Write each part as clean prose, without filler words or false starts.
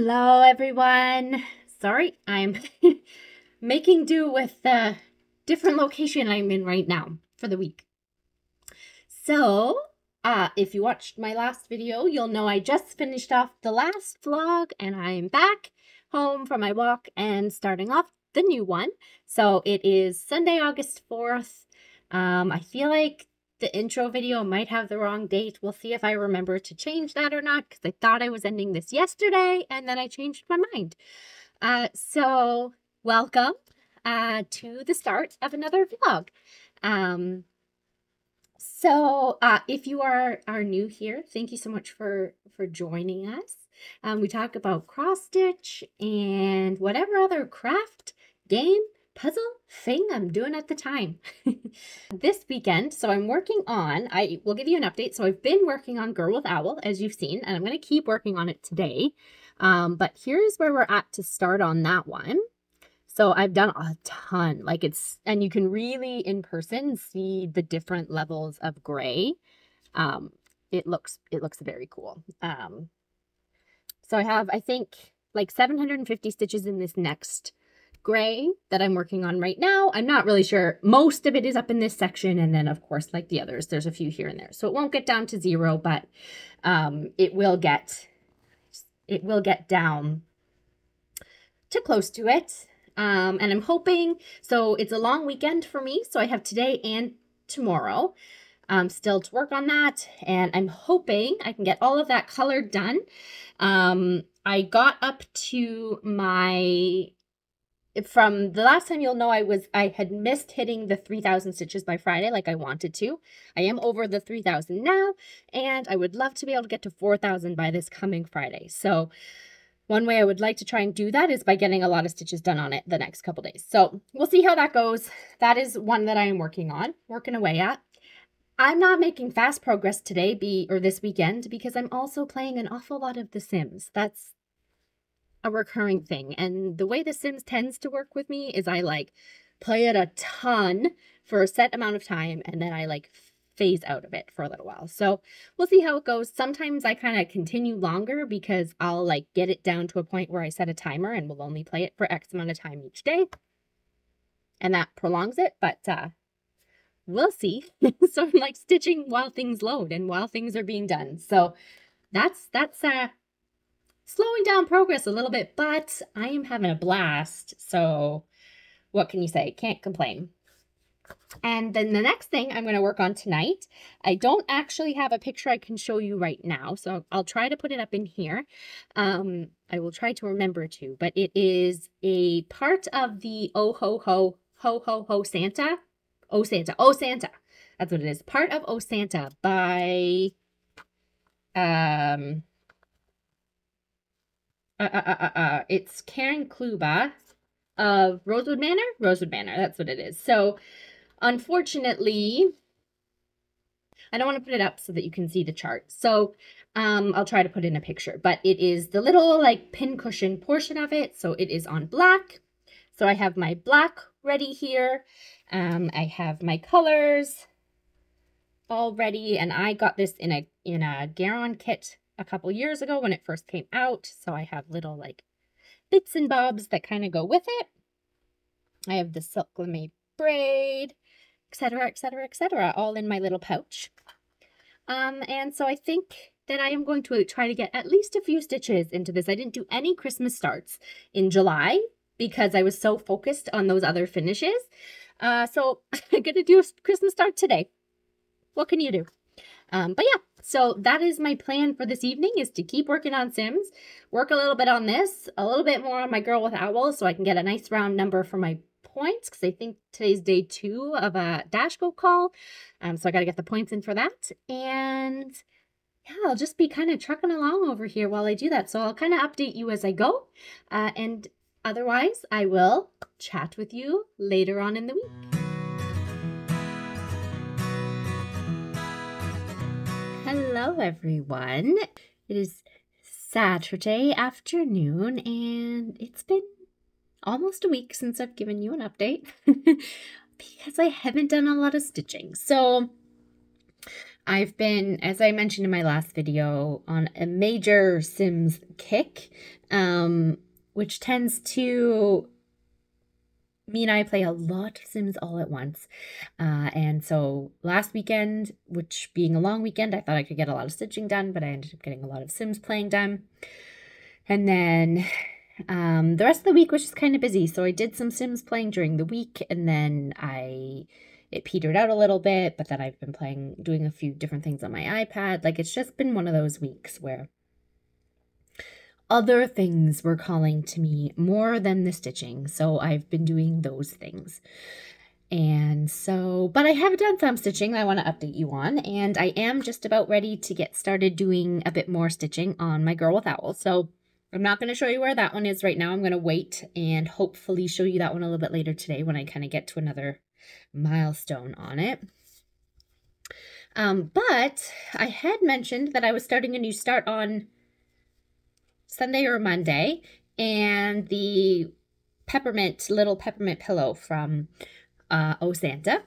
Hello everyone. Sorry, I'm making do with the different location I'm in right now for the week. So, if you watched my last video, you'll know I just finished off the last vlog and I'm back home from my walk and starting off the new one. So it is Sunday, August 4th. I feel like the intro video might have the wrong date. We'll see if I remember to change that or not, because I thought I was ending this yesterday and then I changed my mind. So welcome to the start of another vlog. If you are new here, thank you so much for joining us. We talk about cross stitch and whatever other craft, game, puzzle thing I'm doing at the time. This weekend, so I'm working on, I will give you an update. So I've been working on Girl with Owl, as you've seen, and I'm going to keep working on it today. But here's where we're at to start on that one. So I've done a ton, and you can really in person see the different levels of gray. It looks very cool. So I have, I think, like 750 stitches in this next gray that I'm working on right now. I'm not really sure. Most of it is up in this section. And then of course, like the others, there's a few here and there. So it won't get down to 0, but it will get down to close to it. And I'm hoping, so it's a long weekend for me. So I have today and tomorrow still to work on that. And I'm hoping I can get all of that colored done. I got up to from the last time, you'll know I had missed hitting the 3,000 stitches by Friday like I wanted to. I am over the 3,000 now, and I would love to be able to get to 4,000 by this coming Friday. So one way I would like to try and do that is by getting a lot of stitches done on it the next couple days. So we'll see how that goes. That is one that I am working away at. I'm not making fast progress today or this weekend because I'm also playing an awful lot of The Sims. That's a recurring thing. And the way The Sims tends to work with me is I play it a ton for a set amount of time and then I phase out of it for a little while. So we'll see how it goes. Sometimes I kind of continue longer because I'll get it down to a point where I set a timer and will only play it for X amount of time each day. And that prolongs it, but we'll see. So I'm stitching while things load and while things are being done. So that's slowing down progress a little bit, but I am having a blast. So what can you say? Can't complain. And then the next thing I'm going to work on tonight, I don't actually have a picture I can show you right now, so I'll try to put it up in here. I will try to remember to, but it is a part of the Oh Ho Ho, Ho Ho Ho Santa. Oh Santa, Oh Santa. That's what it is. Part of Oh Santa by it's Karen Kluba of Rosewood Manor. Rosewood Manor, that's what it is. So unfortunately, I don't want to put it up so that you can see the chart. So I'll try to put in a picture, but it is the little pincushion portion of it. So it is on black. So I have my black ready here. I have my colors all ready, and I got this in a Garon kit a couple years ago when it first came out. So I have little bits and bobs that kind of go with it. I have the silk lame braid, etc., etc., etc., all in my little pouch. And so I think that I am going to try to get at least a few stitches into this. I didn't do any Christmas starts in July because I was so focused on those other finishes. So I'm going to do a Christmas start today. What can you do? But yeah, so that is my plan for this evening, is to keep working on Sims, work a little bit on this, a little bit more on my Girl with Owl so I can get a nice round number for my points, because I think today's day 2 of a dash go call. So I got to get the points in for that. And yeah, I'll just be kind of trucking along over here while I do that. So I'll kind of update you as I go. And otherwise, I will chat with you later on in the week. Hello everyone. It is Saturday afternoon and it's been almost a week since I've given you an update because I haven't done a lot of stitching. So I've been, as I mentioned in my last video, on a major Sims kick, which tends to mean I play a lot of Sims all at once. And so last weekend, which being a long weekend, I thought I could get a lot of stitching done, but I ended up getting a lot of Sims playing done. And then the rest of the week was just kind of busy. So I did some Sims playing during the week, and then it petered out a little bit, but then I've been doing a few different things on my iPad. Like, it's just been one of those weeks where other things were calling to me more than the stitching. So I've been doing those things. And so, but I have done some stitching I want to update you on, and I am just about ready to get started doing a bit more stitching on my Girl with Owl. So I'm not going to show you where that one is right now. I'm going to wait and hopefully show you that one a little bit later today when I kind of get to another milestone on it. But I had mentioned that I was starting a new start on Sunday or Monday, and the little peppermint pillow from Oh Santa,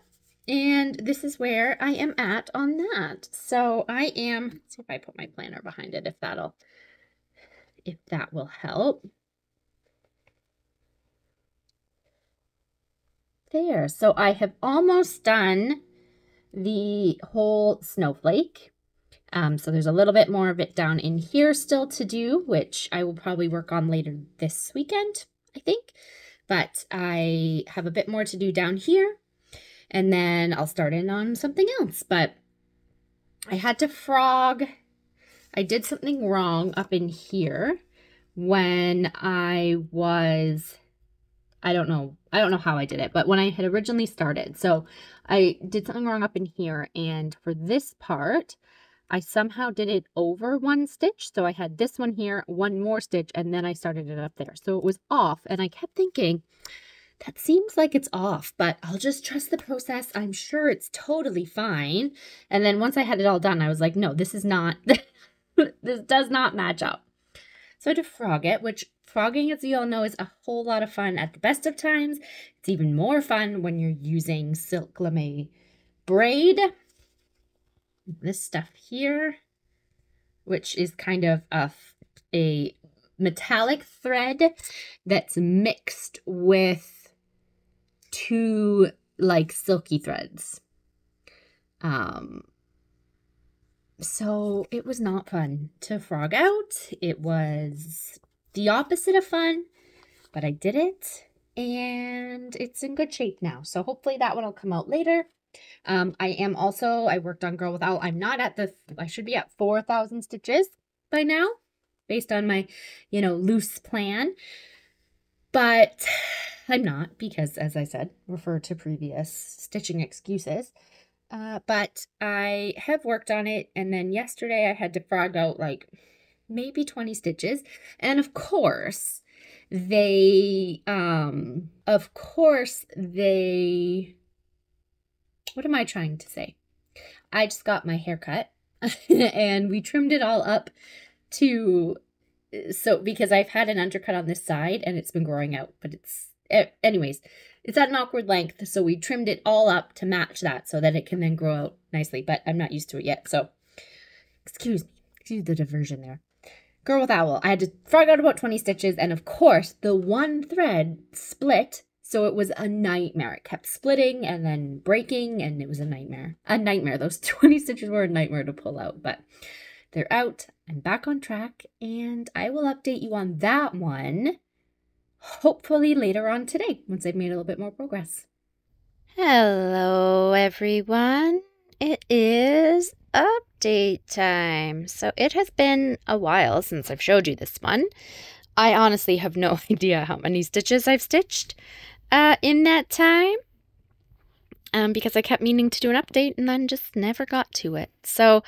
and this is where I am at on that. So let's see if I put my planner behind it, if that will help. There, so I have almost done the whole snowflake. So there's a little bit more of it down in here still to do, which I will probably work on later this weekend, I think. But I have a bit more to do down here, and then I'll start in on something else. But I had to frog. I did something wrong up in here when I don't know how I did it, but when I had originally started. So I did something wrong up in here, and for this part, I somehow did it over one stitch. So I had this one here, one more stitch, and then I started it up there. So it was off, and I kept thinking, that seems like it's off, but I'll just trust the process. I'm sure it's totally fine. And then once I had it all done, I was like, no, this is not, this does not match up. So I had to frog it, which frogging, as you all know, is a whole lot of fun at the best of times. It's even more fun when you're using silk lame braid. This stuff here, which is kind of a metallic thread that's mixed with two like silky threads. So it was not fun to frog out. It was the opposite of fun, but I did it, and it's in good shape now. So hopefully that one will come out later. I worked on Girl with Owl. I'm not at I should be at 4,000 stitches by now, based on my, loose plan. But I'm not, because, as I said, refer to previous stitching excuses. But I have worked on it, and then yesterday I had to frog out like maybe 20 stitches. And of course they, what am I trying to say? I just got my hair cut and we trimmed it all up because I've had an undercut on this side and it's been growing out, but anyways, it's at an awkward length. So we trimmed it all up to match that so that it can then grow out nicely, but I'm not used to it yet. So excuse the diversion there. Girl with Owl, I had to frog out about 20 stitches, and of course the one thread split. So it was a nightmare. It kept splitting and then breaking, and it was a nightmare. Those 20 stitches were a nightmare to pull out, but they're out. I'm back on track, and I will update you on that one, hopefully later on today, once I've made a little bit more progress. Hello, everyone. It is update time. So it has been a while since I've showed you this one. I honestly have no idea how many stitches I've stitched in that time, because I kept meaning to do an update and then just never got to it. So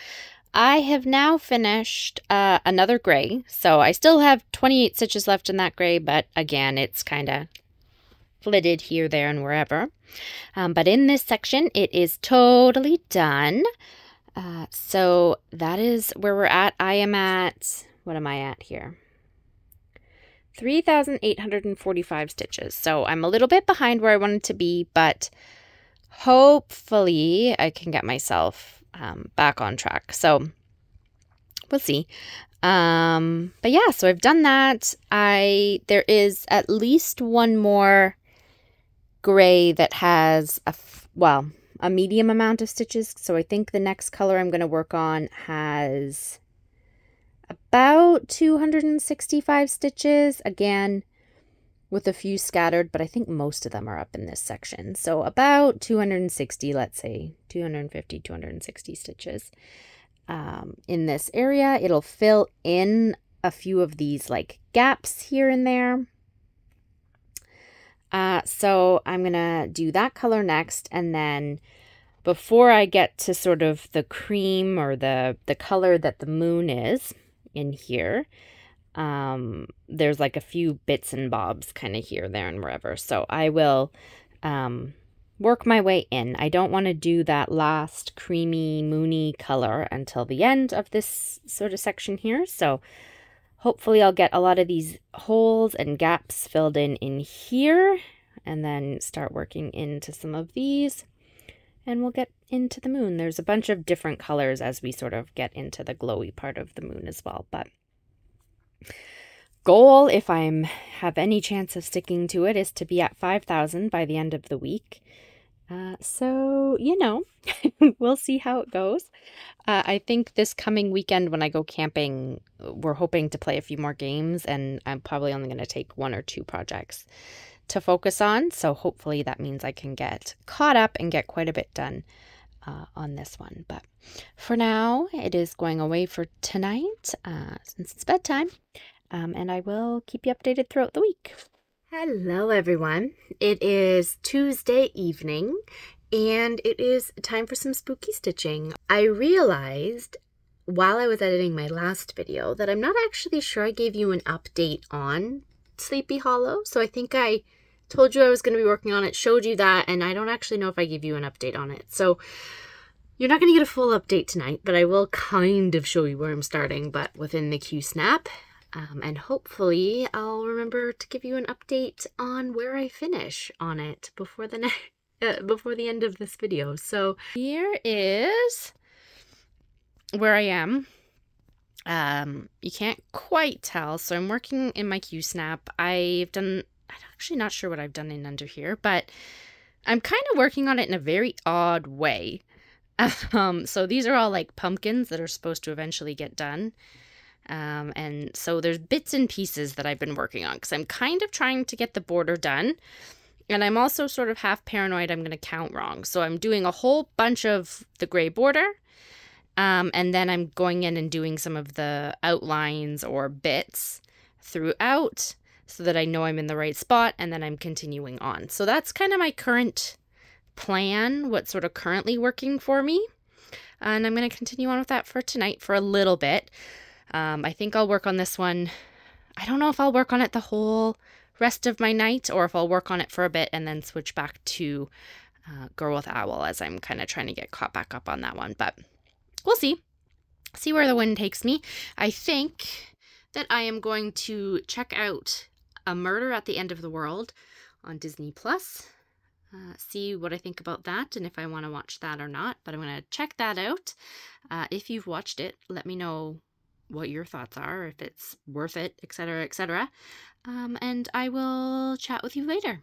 I have now finished another gray. So I still have 28 stitches left in that gray, but again, it's kind of flitted here, there, and wherever. But in this section, it is totally done. So that is where we're at. I am at, what am I at here? 3,845 stitches. So I'm a little bit behind where I wanted to be, but hopefully I can get myself back on track. So we'll see. But yeah, so I've done that. There is at least one more gray that has a medium amount of stitches. So I think the next color I'm going to work on has about 265 stitches, again with a few scattered, but I think most of them are up in this section. So about 260, let's say 250, 260 stitches in this area. It'll fill in a few of these like gaps here and there. So I'm going to do that color next, and then before I get to sort of the cream or the color that the moon is in here, there's like a few bits and bobs kind of here, there, and wherever. So I will work my way in. I don't want to do that last creamy moony color until the end of this sort of section here. So hopefully I'll get a lot of these holes and gaps filled in here, and then start working into some of these, and we'll get into the moon. There's a bunch of different colors as we sort of get into the glowy part of the moon as well. But goal, if I have any chance of sticking to it, is to be at 5,000 by the end of the week. So, you know, we'll see how it goes. I think this coming weekend when I go camping, we're hoping to play a few more games, and I'm probably only going to take 1 or 2 projects to focus on. So hopefully that means I can get caught up and get quite a bit done on this one. But for now, it is going away for tonight since it's bedtime. And I will keep you updated throughout the week. Hello everyone. It is Tuesday evening and it is time for some spooky stitching. I realized while I was editing my last video that I'm not actually sure I gave you an update on Sleepy Hollow. So I think I told you I was going to be working on it, showed you that, and I don't actually know if I gave you an update on it. So you're not going to get a full update tonight, but I will kind of show you where I'm starting, but within the Q snap. And hopefully I'll remember to give you an update on where I finish on it before the end of this video. So here is where I am. You can't quite tell, so I'm working in my Q snap. I'm actually not sure what I've done in under here, but I'm kind of working on it in a very odd way. So these are all like pumpkins that are supposed to eventually get done. And so there's bits and pieces that I've been working on because I'm kind of trying to get the border done. And I'm also sort of half paranoid I'm going to count wrong. So I'm doing a whole bunch of the gray border. And then I'm going in and doing some of the outlines or bits throughout so that I know I'm in the right spot, and then I'm continuing on. So that's kind of my current plan, what's sort of currently working for me. And I'm going to continue on with that for tonight for a little bit. I think I'll work on this one. I don't know if I'll work on it the whole rest of my night or if I'll work on it for a bit and then switch back to Girl with Owl as I'm kind of trying to get caught back up on that one. But we'll see. See where the wind takes me. I think that I am going to check out A Murder at the End of the World on Disney Plus. See what I think about that and if I want to watch that or not. But I'm going to check that out. If you've watched it, let me know what your thoughts are, if it's worth it, etc., etc. And I will chat with you later.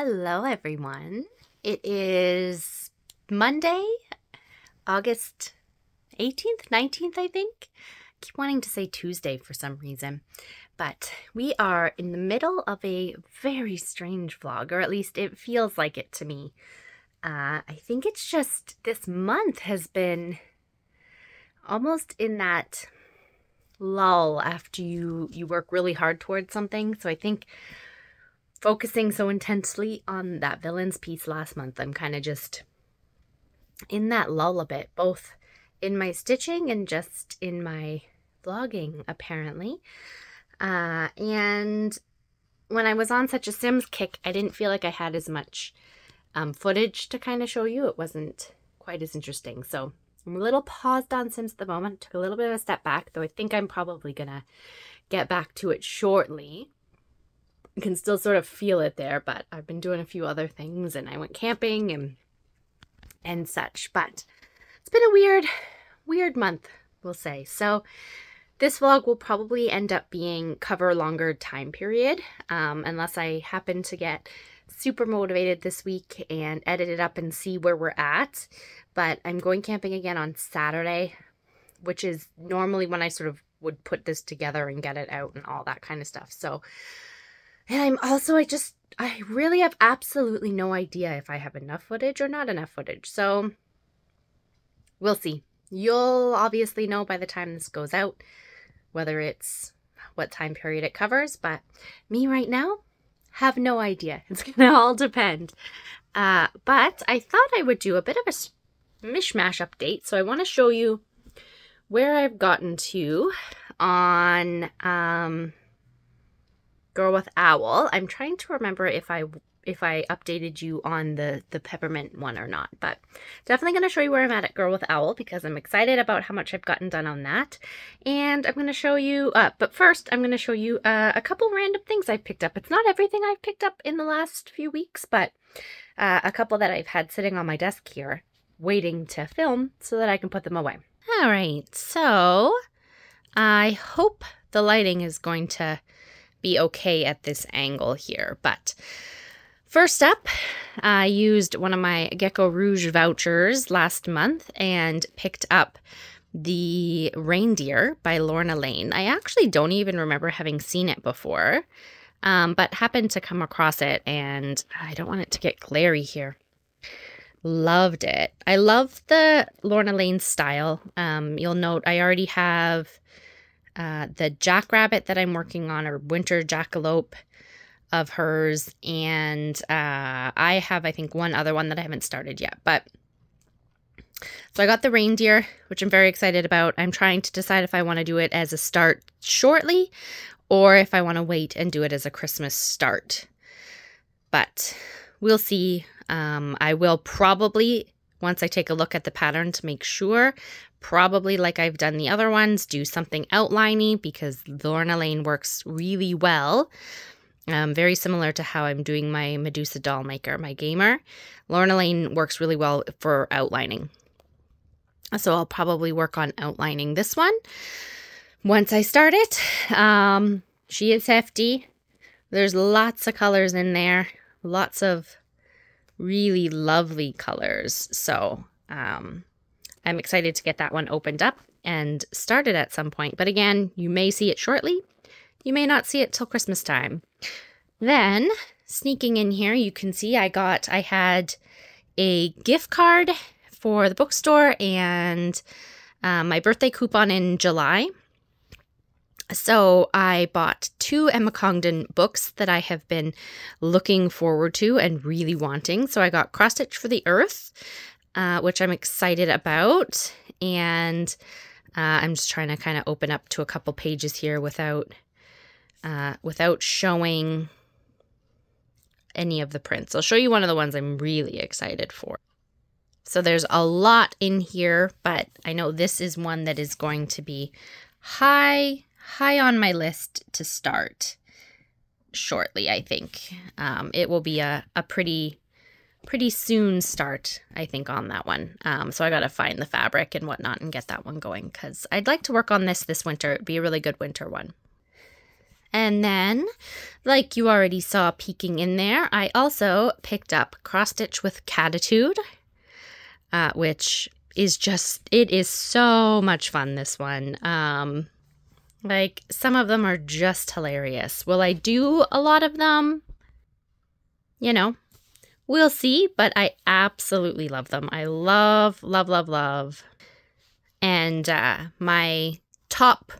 Hello, everyone. It is Monday, August 18th, 19th, I think. I keep wanting to say Tuesday for some reason. But we are in the middle of a very strange vlog, or at least it feels like it to me. I think it's just this month has been almost in that lull after you work really hard towards something. So I think focusing so intensely on that villains piece last month, I'm kind of just in that lull a bit, both in my stitching and just in my vlogging, apparently. And when I was on such a Sims kick, I didn't feel like I had as much footage to kind of show you. It wasn't quite as interesting. So I'm a little paused on Sims at the moment. Took a little bit of a step back, though I think I'm probably going to get back to it shortly. You can still sort of feel it there, but I've been doing a few other things, and I went camping and such. But it's been a weird month, we'll say. So this vlog will probably end up being cover longer time period, unless I happen to get super motivated this week and edit it up and see where we're at. But I'm going camping again on Saturday, which is normally when I sort of would put this together and get it out and all that kind of stuff. So, and I'm also, I really have absolutely no idea if I have enough footage or not enough footage. So we'll see. You'll obviously know by the time this goes out whether it's what time period it covers, but me right now have no idea. It's gonna all depend. But I thought I would do a bit of a mishmash update. So I want to show you where I've gotten to on Girl with Owl. I'm trying to remember if I updated you on the Peppermint one or not, but definitely going to show you where I'm at Girl with Owl because I'm excited about how much I've gotten done on that. And I'm going to show you, but first I'm going to show you a couple random things I've picked up. It's not everything I've picked up in the last few weeks, but a couple that I've had sitting on my desk here waiting to film so that I can put them away. All right, so I hope the lighting is going to be okay at this angle here, but first up, I used one of my GeckoRouge vouchers last month and picked up the Reindeer by Lorna Lane. I actually don't even remember having seen it before, but happened to come across it, and I don't want it to get glary here. Loved it. I love the Lorna Lane style. You'll note I already have the Jackrabbit that I'm working on, or Winter Jackalope of hers, and I have, I think, one other one that I haven't started yet. But so I got the Reindeer, which I'm very excited about. I'm trying to decide if I want to do it as a start shortly or if I want to wait and do it as a Christmas start. But we'll see. I will probably, once I take a look at the pattern to make sure, probably like I've done the other ones, do something outliney because Lorna Lane works really well. Very similar to how I'm doing my Medusa doll maker, my gamer. Lorna Lane works really well for outlining. So I'll probably work on outlining this one once I start it. She is hefty. There's lots of colors in there. Lots of really lovely colors. So I'm excited to get that one opened up and started at some point. But again, you may see it shortly. You may not see it till Christmas time. Then, sneaking in here, you can see I had a gift card for the bookstore and my birthday coupon in July. So I bought 2 Emma Congdon books that I have been looking forward to and really wanting. So I got Cross Stitch for the Earth, which I'm excited about. And I'm just trying to kind of open up to a couple pages here without showing any of the prints. I'll show you one of the ones I'm really excited for. So there's a lot in here, but I know this is one that is going to be high on my list to start shortly, I think. It will be a pretty soon start, I think, on that one. So I got to find the fabric and whatnot and get that one going because I'd like to work on this winter. It'd be a really good winter one. And then, like you already saw peeking in there, I also picked up Cross Stitch with Catitude, which is just, it is so much fun, this one. Like, some of them are just hilarious. Will I do a lot of them? You know, we'll see, but I absolutely love them. I love, love, love, love. And my top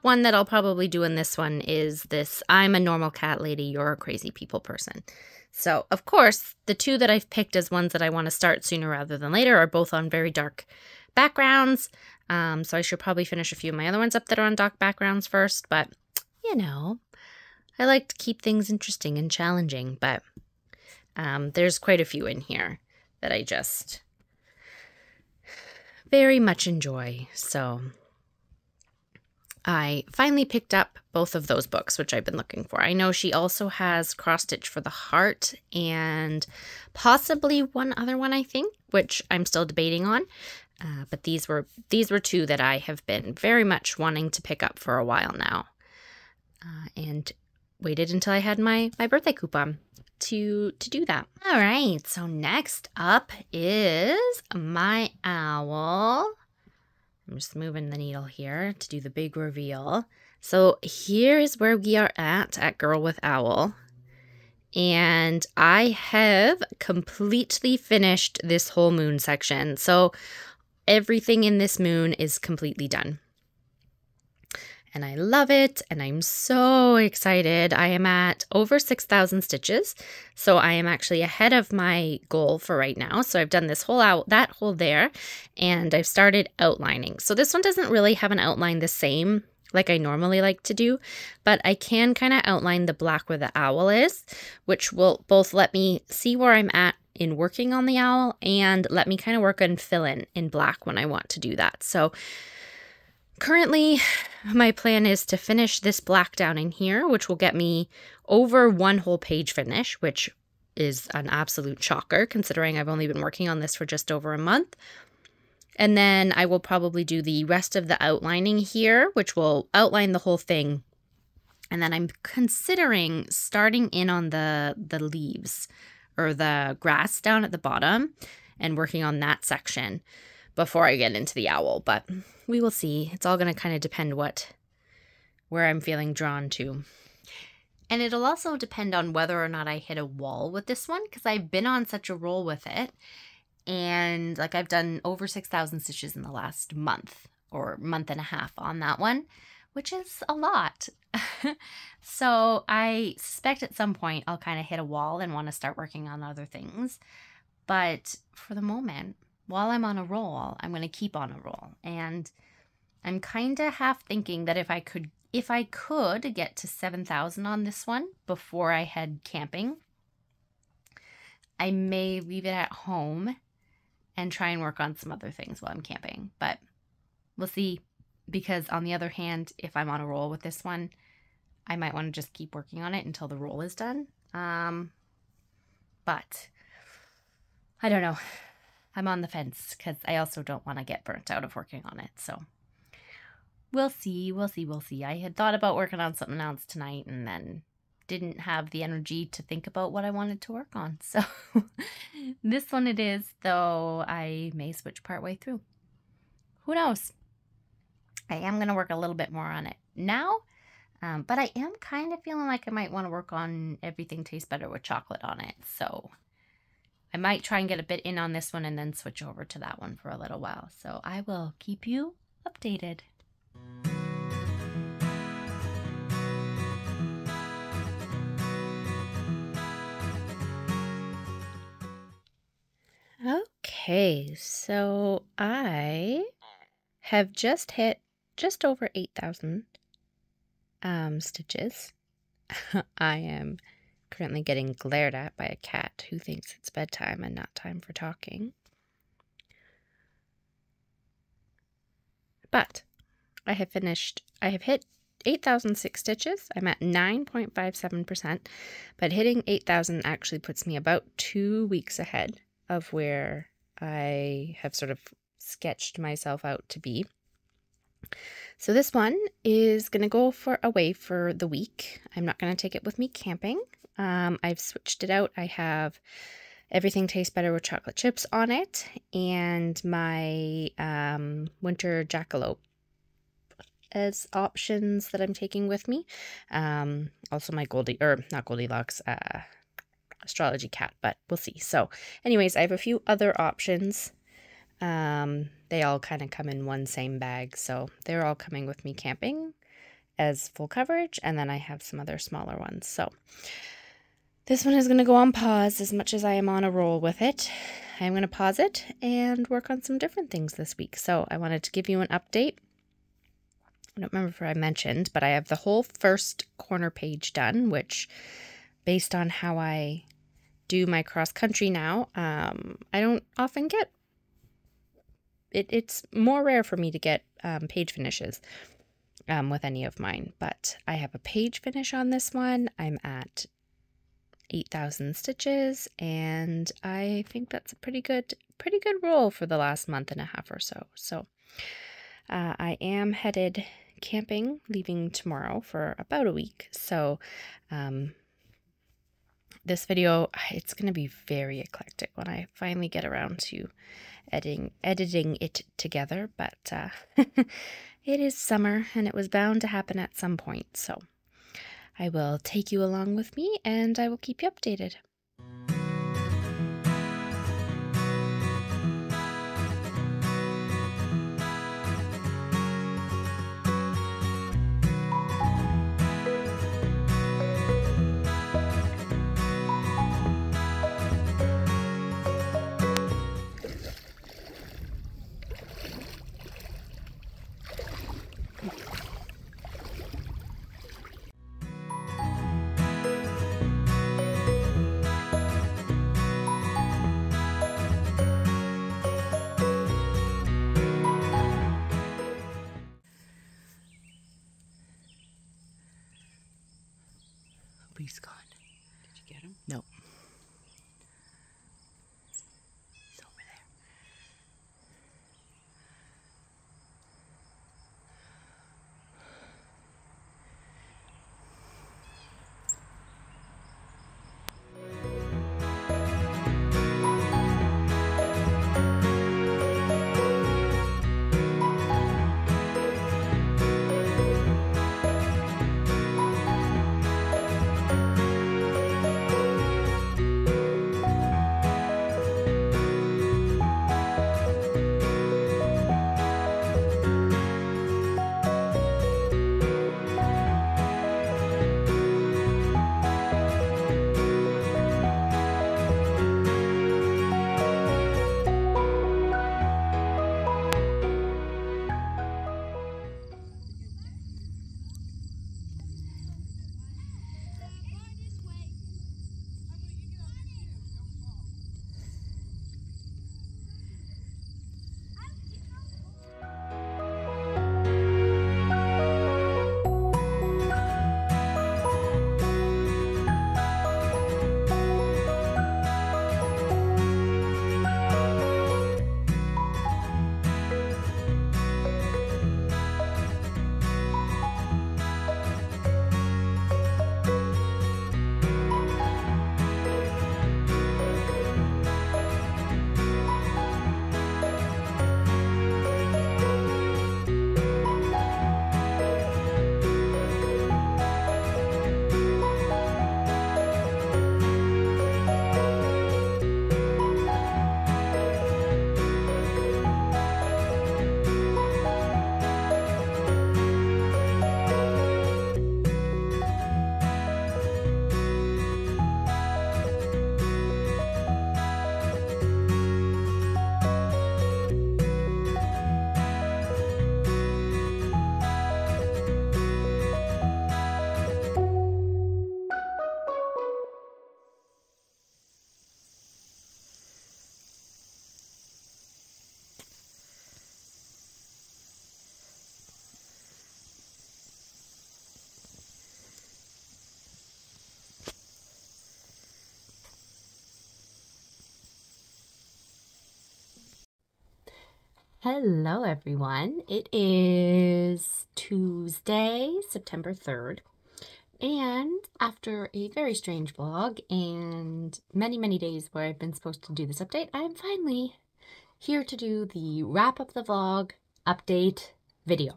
one that I'll probably do in this one is this I'm a normal cat lady, you're a crazy people person. So, of course, the two that I've picked as ones that I want to start sooner rather than later are both on very dark backgrounds. So I should probably finish a few of my other ones up that are on dark backgrounds first. But, you know, I like to keep things interesting and challenging. But there's quite a few in here that I just very much enjoy. So I finally picked up both of those books, which I've been looking for. I know she also has Cross Stitch for the Heart and possibly one other one, I think, which I'm still debating on. But these were two that I have been very much wanting to pick up for a while now, and waited until I had my birthday coupon to do that. All right, so next up is my owl. I'm just moving the needle here to do the big reveal. So here is where we are at Girl with Owl. And I have completely finished this whole moon section. So everything in this moon is completely done. And I love it, and I'm so excited. I am at over 6,000 stitches, so I am actually ahead of my goal for right now. So I've done this whole that whole there, and I've started outlining. So this one doesn't really have an outline the same like I normally like to do, but I can kind of outline the black where the owl is, which will both let me see where I'm at in working on the owl and let me kind of work and fill in black when I want to do that. So currently, my plan is to finish this black down in here, which will get me over one whole page finish, which is an absolute shocker considering I've only been working on this for just over a month. And then I will probably do the rest of the outlining here, which will outline the whole thing. And then I'm considering starting in on the leaves or the grass down at the bottom and working on that section before I get into the owl. But we will see. It's all going to kind of depend where I'm feeling drawn to. And it'll also depend on whether or not I hit a wall with this one, because I've been on such a roll with it. And like I've done over 6,000 stitches in the last month or month and a half on that one, which is a lot. So I suspect at some point I'll kind of hit a wall and want to start working on other things. But for the moment, while I'm on a roll, I'm going to keep on a roll. And I'm kind of half thinking that if I could get to 7,000 on this one before I head camping, I may leave it at home and try and work on some other things while I'm camping. But we'll see, because on the other hand, if I'm on a roll with this one, I might want to just keep working on it until the roll is done. But I don't know. I'm on the fence because I also don't want to get burnt out of working on it. So we'll see. I had thought about working on something else tonight and then didn't have the energy to think about what I wanted to work on. So this one it is, though I may switch partway through. Who knows? I am going to work a little bit more on it now, but I am kind of feeling like I might want to work on Everything Tastes Better with Chocolate on it. So I might try and get a bit in on this one and then switch over to that one for a little while. So I will keep you updated. Okay, so I have just hit just over 8,000 stitches. I am currently getting glared at by a cat who thinks it's bedtime and not time for talking. But I have hit 8,006 stitches. I'm at 9.57%, but hitting 8,000 actually puts me about 2 weeks ahead of where I have sort of sketched myself out to be. So this one is going to go away for the week. I'm not going to take it with me camping. I've switched it out. I have Everything Tastes Better with Chocolate Chips on it, and my winter jackalope as options that I'm taking with me. Also my not Goldilocks, astrology cat, but we'll see. So anyways, I have a few other options. They all kind of come in one same bag, so they're all coming with me camping as full coverage, and then I have some other smaller ones. So this one is going to go on pause as much as I am on a roll with it. I'm going to pause it and work on some different things this week. So I wanted to give you an update. I don't remember if I mentioned, but I have the whole first corner page done, which based on how I do my cross country now, I don't often get it's more rare for me to get page finishes with any of mine, but I have a page finish on this one. I'm at 8,000 stitches, and I think that's a pretty good roll for the last month and a half or so. So I am headed camping, leaving tomorrow for about a week. So this video, it's going to be very eclectic when I finally get around to editing it together, but it is summer and it was bound to happen at some point. So I will take you along with me and I will keep you updated. Hello everyone. It is Tuesday, September 3rd, and after a very strange vlog and many days where I've been supposed to do this update, I'm finally here to do the wrap up the vlog update video.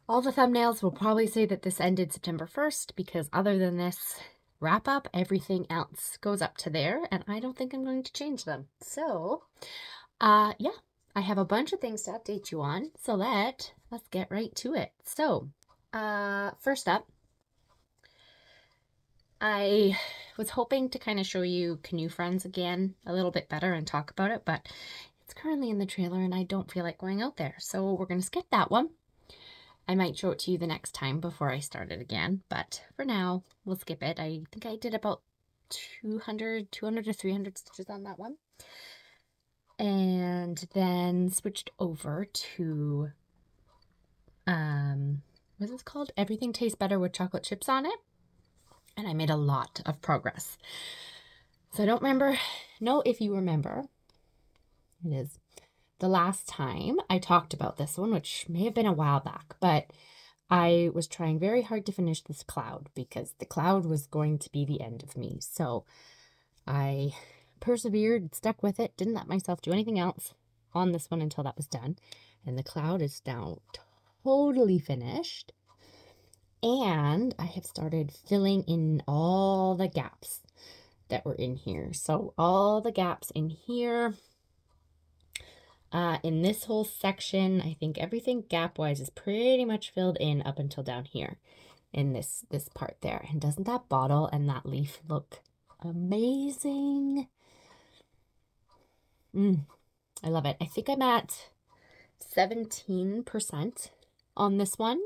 All the thumbnails will probably say that this ended September 1st because other than this wrap up, everything else goes up to there, and I don't think I'm going to change them. So yeah, I have a bunch of things to update you on, so let's get right to it. So, first up, I was hoping to kind of show you Canoe Friends again a little bit better and talk about it, but it's currently in the trailer and I don't feel like going out there, so we're going to skip that one. I might show it to you the next time before I start it again, but for now, we'll skip it. I think I did about 200 to 300 stitches on that one. And then switched over to, what's this called? Everything Tastes Better with Chocolate Chips on it. And I made a lot of progress. So I don't know if you remember. It is the last time I talked about this one, which may have been a while back, but I was trying very hard to finish this cloud because the cloud was going to be the end of me. So I persevered, stuck with it, didn't let myself do anything else on this one until that was done. And the cloud is now totally finished. And I have started filling in all the gaps that were in here. So all the gaps in here, in this whole section, I think everything gap-wise is pretty much filled in up until down here in this part there. And doesn't that bottle and that leaf look amazing? I love it. I think I'm at 17% on this one,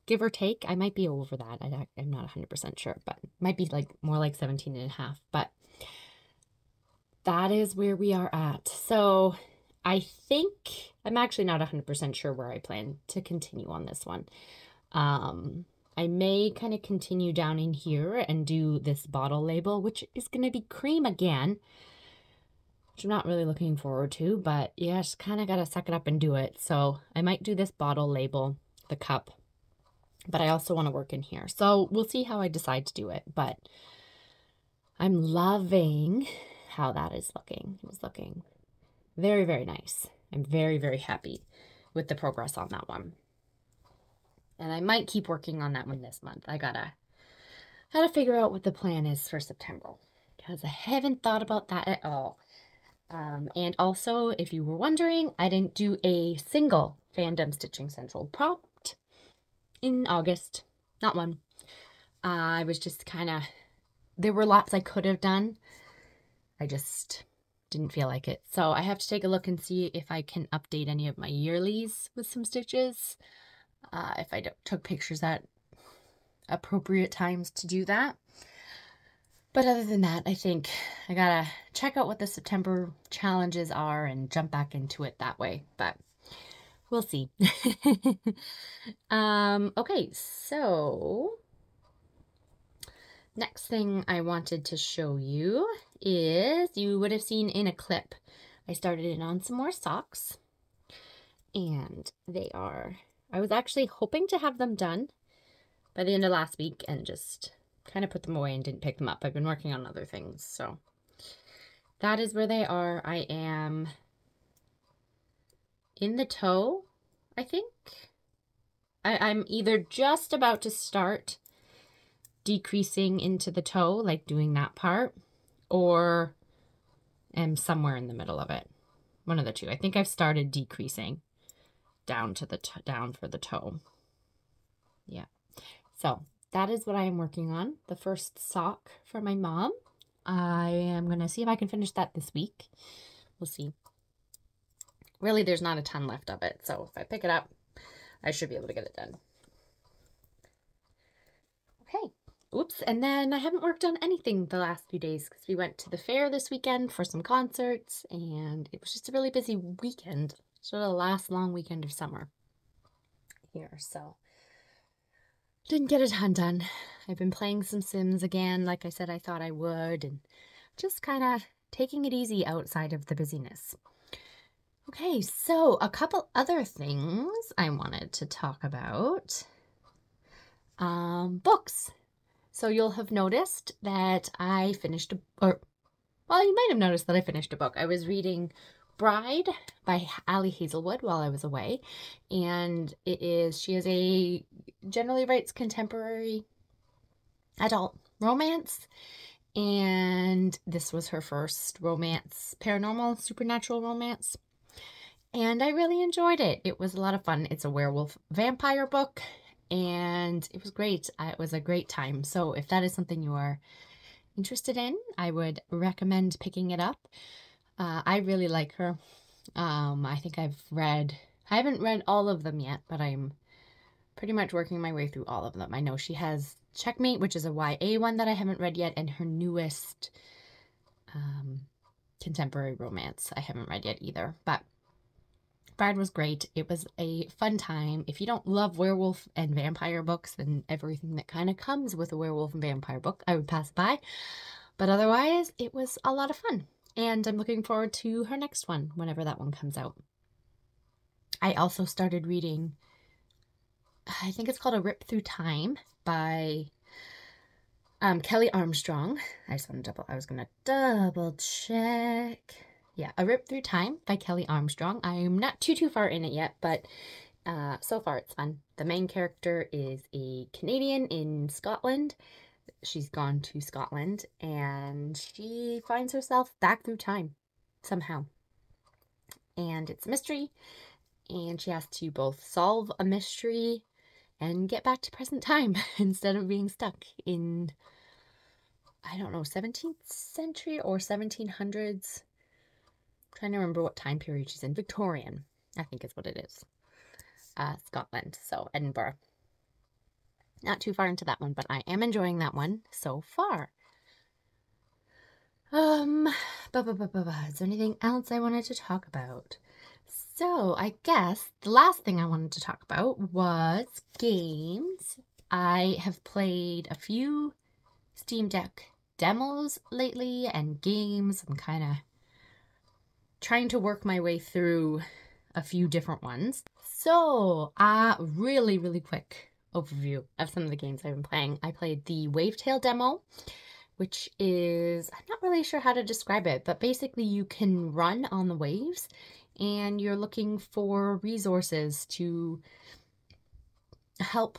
give or take. I might be over that. I'm not 100% sure, but it might be like more like 17.5. But that is where we are at. So I think I'm actually not 100% sure where I plan to continue on this one. I may kind of continue down in here and do this bottle label, which is going to be cream again, which I'm not really looking forward to, but yeah, just kind of got to suck it up and do it. So I might do this bottle label, the cup, but I also want to work in here. So we'll see how I decide to do it, but I'm loving how that is looking. It was looking very nice. I'm very happy with the progress on that one. And I might keep working on that one this month. I gotta figure out what the plan is for September because I haven't thought about that at all. And also, if you were wondering, I didn't do a single Fandom Stitching Central prompt in August. Not one. I was just kind of, there were lots I could have done. I just didn't feel like it. So I have to take a look and see if I can update any of my yearlies with some stitches. If I took pictures at appropriate times to do that. But other than that, I think I gotta check out what the September challenges are and jump back into it that way. But we'll see. Okay, so next thing I wanted to show you is, you would have seen in a clip, I started in on some more socks. And they are, I was actually hoping to have them done by the end of last week and just kind of put them away and didn't pick them up. I've been working on other things, so that is where they are. I am in the toe, I think. I'm either just about to start decreasing into the toe, like doing that part, or am somewhere in the middle of it. One of the two. I think I've started decreasing down to the down for the toe. Yeah. So that is what I am working on. The first sock for my mom. I am going to see if I can finish that this week. We'll see. Really, there's not a ton left of it. So if I pick it up, I should be able to get it done. Okay. Oops. And then I haven't worked on anything the last few days because we went to the fair this weekend for some concerts. And it was just a really busy weekend. Sort of the last long weekend of summer here. So didn't get a ton done. I've been playing some Sims again, like I said I thought I would, and just kind of taking it easy outside of the busyness. Okay, so a couple other things I wanted to talk about. Books. So you'll have noticed that I finished well, you might have noticed that I finished a book. I was reading Bride by Ali Hazelwood while I was away, and she is a generally writes contemporary adult romance, and this was her first romance, paranormal, supernatural romance, and I really enjoyed it. It was a lot of fun. It's a werewolf vampire book, and it was great. It was a great time. So if that is something you are interested in, I would recommend picking it up. I really like her. I think I haven't read all of them yet, but I'm pretty much working my way through all of them. I know she has Checkmate, which is a YA one that I haven't read yet, and her newest contemporary romance I haven't read yet either. But Bride was great. It was a fun time. If you don't love werewolf and vampire books, then everything that kind of comes with a werewolf and vampire book, I would pass by. But otherwise, it was a lot of fun. And I'm looking forward to her next one, whenever that one comes out. I also started reading, I think it's called A Rip Through Time by Kelly Armstrong. I was going to double check. Yeah, A Rip Through Time by Kelly Armstrong. I'm not too far in it yet, but so far it's fun. The main character is a Canadian in Scotland. She's gone to Scotland, and she finds herself back through time somehow. And it's a mystery, and she has to both solve a mystery and get back to present time instead of being stuck in, I don't know, 17th century or 1700s. Trying to remember what time period she's in. Victorian, I think is what it is. Scotland, so Edinburgh. Not too far into that one, but I am enjoying that one so far. Is there anything else I wanted to talk about? So I guess the last thing I wanted to talk about was games. I have played a few Steam Deck demos lately and games. I'm kind of trying to work my way through a few different ones. So, really quick overview of some of the games I've been playing. I played the Wavetail demo, which is, I'm not really sure how to describe it, but basically you can run on the waves and you're looking for resources to help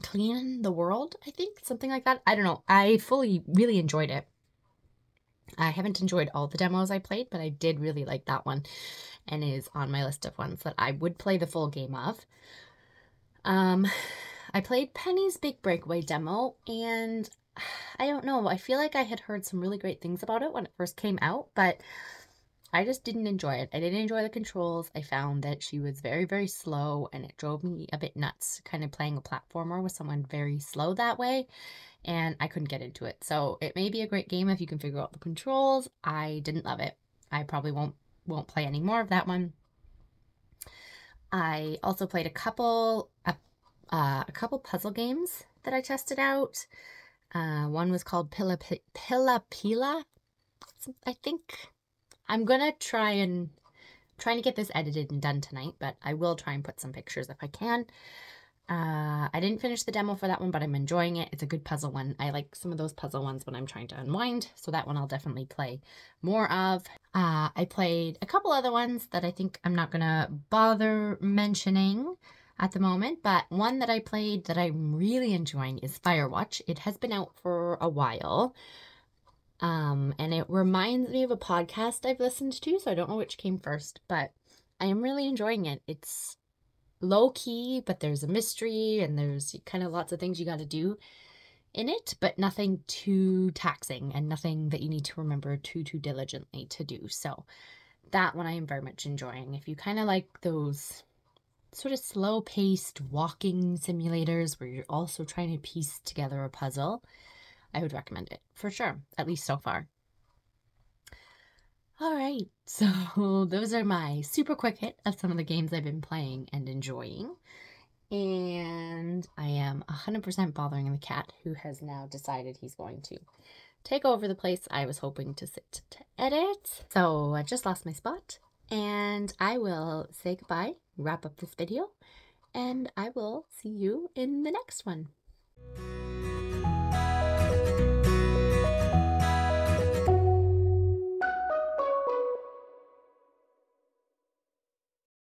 clean the world, I think, something like that. I don't know. I really enjoyed it. I haven't enjoyed all the demos I played, but I did really like that one and is on my list of ones that I would play the full game of. I played Penny's Big Breakaway demo, and I don't know, I feel like I had heard some really great things about it when it first came out, but I just didn't enjoy it. I didn't enjoy the controls. I found that she was very slow, and it drove me a bit nuts kind of playing a platformer with someone very slow that way, and I couldn't get into it. So it may be a great game if you can figure out the controls. I didn't love it. I probably won't play any more of that one. I also played a couple puzzle games that I tested out. One was called Pilla Pila. I think I'm gonna trying to get this edited and done tonight, but I will try and put some pictures if I can. I didn't finish the demo for that one, but I'm enjoying it. It's a good puzzle one. I like some of those puzzle ones when I'm trying to unwind, so that one I'll definitely play more of. I played a couple other ones that I think I'm not gonna bother mentioning at the moment, but one that I played that I'm really enjoying is Firewatch. It has been out for a while, and it reminds me of a podcast I've listened to, so I don't know which came first, but I am really enjoying it. It's low key, but there's a mystery and there's kind of lots of things you got to do in it, but nothing too taxing and nothing that you need to remember too diligently to do. So that one I am very much enjoying. If you kind of like those sort of slow-paced walking simulators where you're also trying to piece together a puzzle, I would recommend it for sure, at least so far. All right, so those are my super quick hit of some of the games I've been playing and enjoying. And I am 100% bothering the cat, who has now decided he's going to take over the place I was hoping to sit to edit. So I just lost my spot. And I will say goodbye, wrap up this video, and I will see you in the next one.